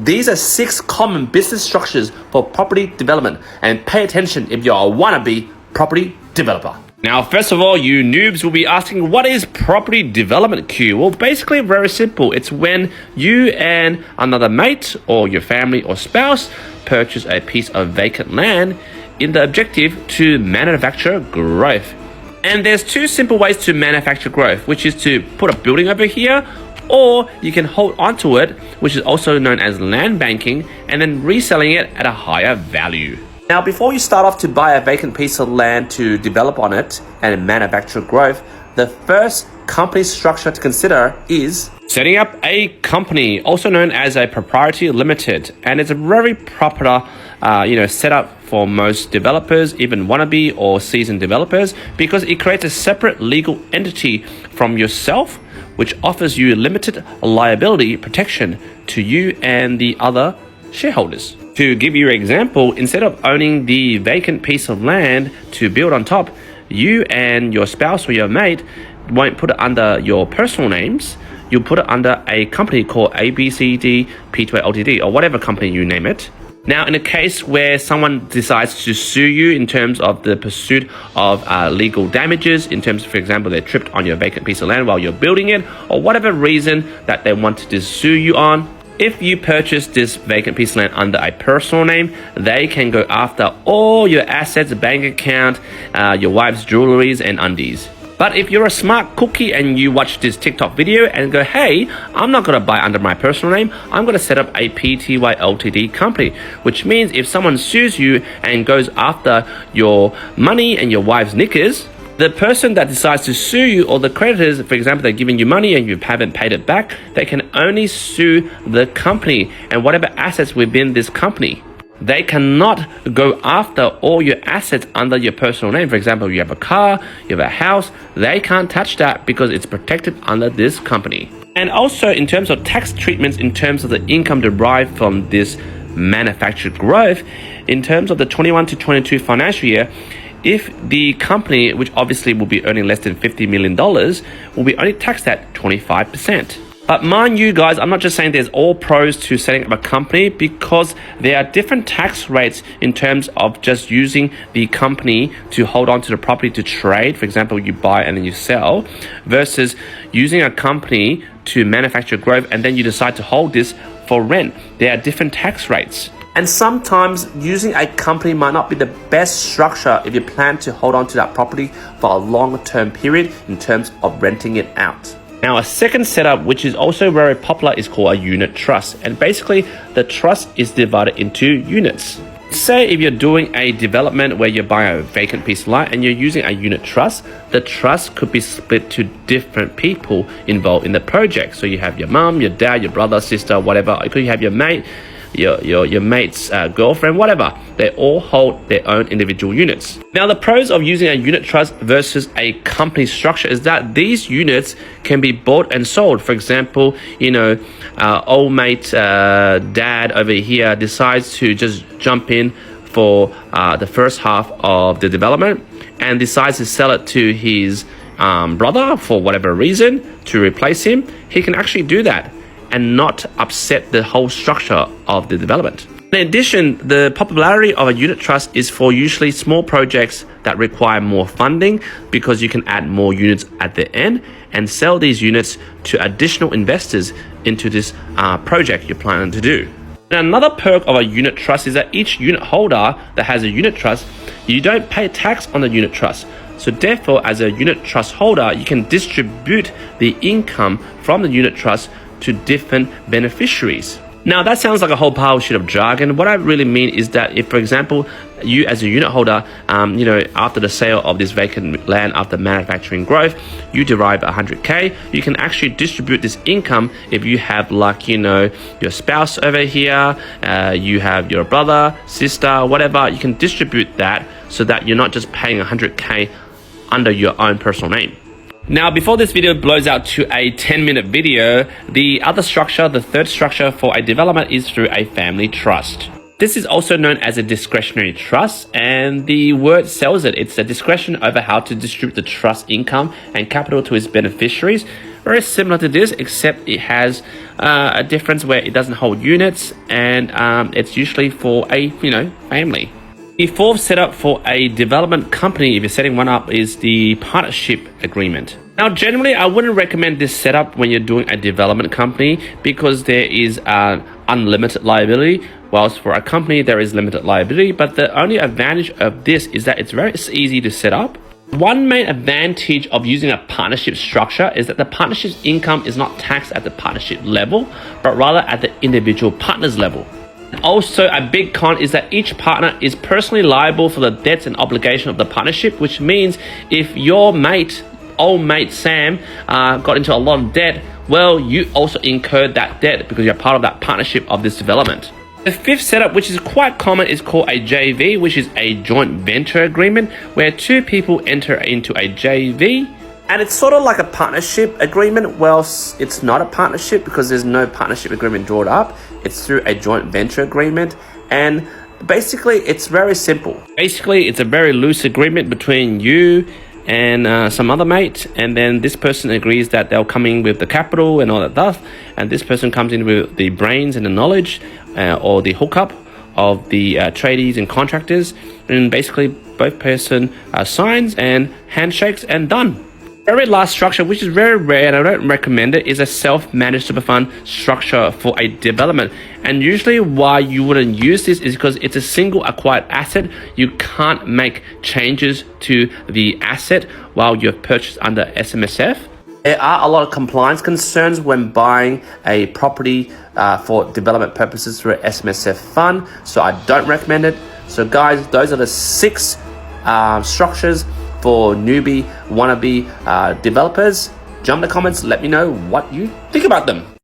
These are 6 common business structures for property development, and pay attention if you're a wannabe property developer. Now, first of all, you noobs will be asking, what is property development queue? Well, basically very simple. It's when you and another mate or your family or spouse purchase a piece of vacant land in the objective to manufacture growth. And there's 2 simple ways to manufacture growth, which is to put a building over here, or you can hold onto it, which is also known as land banking, and then reselling it at a higher value. Now, before you start off to buy a vacant piece of land to develop on it and manufacture growth, the first company structure to consider is setting up a company, also known as a proprietary limited. And it's a very proper setup for most developers, even wannabe or seasoned developers, because it creates a separate legal entity from yourself, which offers you limited liability protection to you and the other shareholders. To give you an example, instead of owning the vacant piece of land to build on top, you and your spouse or your mate won't put it under your personal names. You'll put it under a company called ABCD P2A Ltd, or whatever company you name it. Now, in a case where someone decides to sue you in terms of the pursuit of legal damages, in terms of, for example, they tripped on your vacant piece of land while you're building it, or whatever reason that they wanted to sue you on, if you purchase this vacant piece of land under a personal name, they can go after all your assets, bank account, your wife's jewelries and undies. But if you're a smart cookie and you watch this TikTok video and go, hey, I'm not going to buy under my personal name, I'm going to set up a PTY Ltd company, which means if someone sues you and goes after your money and your wife's knickers, the person that decides to sue you, or the creditors, for example, they're giving you money and you haven't paid it back, they can only sue the company and whatever assets within this company. They cannot go after all your assets under your personal name. For example, you have a car, you have a house, they can't touch that because it's protected under this company. And also in terms of tax treatments, in terms of the income derived from this manufactured growth, in terms of the 21 to 22 financial year, if the company, which obviously will be earning less than $50 million, will be only taxed at 25%. But mind you guys, I'm not just saying there's all pros to setting up a company, because there are different tax rates in terms of just using the company to hold on to the property to trade. For example, you buy and then you sell, versus using a company to manufacture growth and then you decide to hold this for rent. There are different tax rates. And sometimes using a company might not be the best structure if you plan to hold on to that property for a long-term period in terms of renting it out. Now, a second setup, which is also very popular, is called a unit trust. And basically, the trust is divided into units. Say if you're doing a development where you're buying a vacant piece of land and you're using a unit trust, the trust could be split to different people involved in the project. So you have your mom, your dad, your brother, sister, whatever. You could have your mate, your mate's girlfriend, whatever. They all hold their own individual units. Now, the pros of using a unit trust versus a company structure is that these units can be bought and sold. For example, old mate dad over here decides to just jump in for the first half of the development and decides to sell it to his brother for whatever reason to replace him. He can actually do that and not upset the whole structure of the development. In addition, the popularity of a unit trust is for usually small projects that require more funding, because you can add more units at the end and sell these units to additional investors into this project you're planning to do. And another perk of a unit trust is that each unit holder that has a unit trust, you don't pay tax on the unit trust. So therefore, as a unit trust holder, you can distribute the income from the unit trust to different beneficiaries. Now, that sounds like a whole pile shit of jargon. What I really mean is that if, for example, you as a unit holder, after the sale of this vacant land, after manufacturing growth, you derive 100K, you can actually distribute this income. If you have your spouse over here, you have your brother, sister, whatever, you can distribute that so that you're not just paying 100K under your own personal name. Now, before this video blows out to a 10-minute video, the other structure, the third structure for a development, is through a family trust. This is also known as a discretionary trust, and the word sells it. It's a discretion over how to distribute the trust income and capital to its beneficiaries, very similar to this, except it has a difference where it doesn't hold units, and it's usually for a family. The fourth setup for a development company, if you're setting one up, is the partnership agreement. Now, generally, I wouldn't recommend this setup when you're doing a development company because there is unlimited liability, whilst for a company there is limited liability. But the only advantage of this is that it's very easy to set up. One main advantage of using a partnership structure is that the partnership's income is not taxed at the partnership level, but rather at the individual partner's level. Also, a big con is that each partner is personally liable for the debts and obligation of the partnership, which means if your old mate Sam got into a lot of debt, well, you also incurred that debt because you're part of that partnership of this development. The fifth setup, which is quite common, is called a JV, which is a joint venture agreement where two people enter into a JV. And it's sort of like a partnership agreement, whilst it's not a partnership because there's no partnership agreement drawn up. It's through a joint venture agreement, and basically it's very simple. Basically, it's a very loose agreement between you and some other mate, and then this person agrees that they'll come in with the capital and all that stuff, and this person comes in with the brains and the knowledge or the hookup of the tradies and contractors, and basically both person signs and handshakes and done. Very last structure, which is very rare and I don't recommend it, is a self-managed super fund structure for a development. And usually why you wouldn't use this is because it's a single acquired asset. You can't make changes to the asset while you're purchased under SMSF. There are a lot of compliance concerns when buying a property for development purposes through an SMSF fund, so I don't recommend it. So guys, those are the 6 structures for newbie wannabe developers. Jump in the comments, let me know what you think about them.